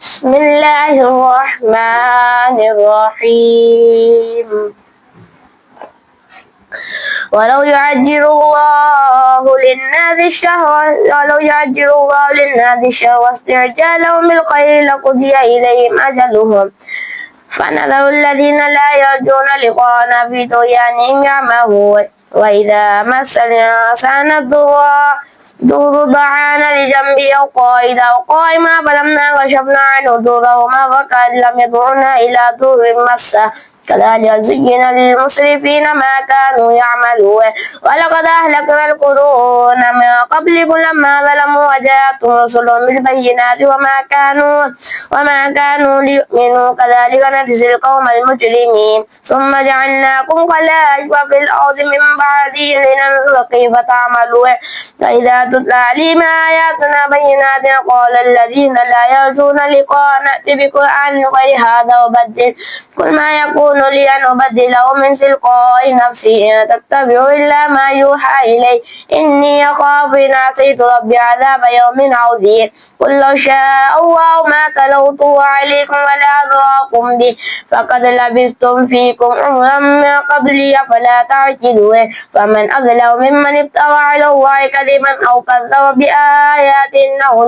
بسم الله الرحمن الرحيم. ولو يعجل الله للناس الشر واستعجالهم بالخير لقضي إليهم أجلهم فنذر الذين لا يرجون لقاءنا في طغيانهم يعمهون. وإذا مس الإنسان الضر دعانا لجنبه أو قائما فلما كشفنا عنه ضره مر كأن لم يدعنا إلى ضر مسه كذلك زين للمسرفين ما كانوا يعملون. ولقد أهلكنا القرون من قبلكم لما ظلموا وجاءتهم رسلهم بالبينات وما كانوا ليؤمنوا كذلك نجزي القوم المجرمين. ثم جعلناكم خلائف في الأرض من بعدهم لننظر كيف تعملون. فإذا تتلى عليهم آياتنا بينات قال الذين لا يرجون لقاءنا ائت بقرآن غير هذا وبدل قل ما يكون لي أن أبدله من تلقاء نفسي إن تتبع إلا ما يوحى إلي إني أخاف إن عصيت ربي عذاب يوم عظيم. قل لو شاء الله ما تلوته عليكم ولا أدراكم به فقد لبثتم فيكم عمرا من قبلي أفلا تعقلون. فمن أظلم ممن افترى على الله كذبا أو كذب بآيات إنه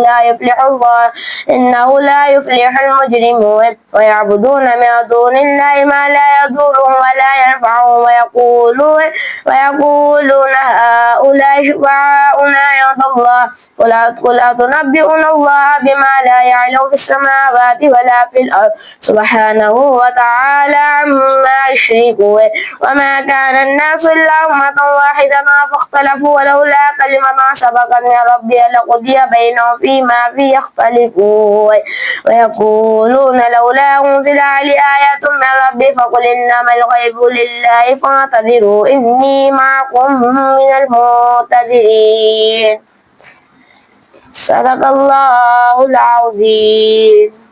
لا يفلح المجرمون. ويعبدون من دون الله ما لا يضرهم ولا ينفعهم ويقولون هؤلاء شفعاؤنا عند الله قل أتنبئون الله بما لا يعلم في السماوات ولا في الأرض سبحانه وتعالى عما يشركون. وما كان الناس إلا أمة واحدة فاختلفوا ولولا كلمة سبقت من ربي لقضي بينهم فيما فيه يختلفون. ويقولون لولا أنزل عليه آية من ربي فقل إنما الغيب لله فاعتذروا إني معكم من المعتذرين. صدق الله العظيم.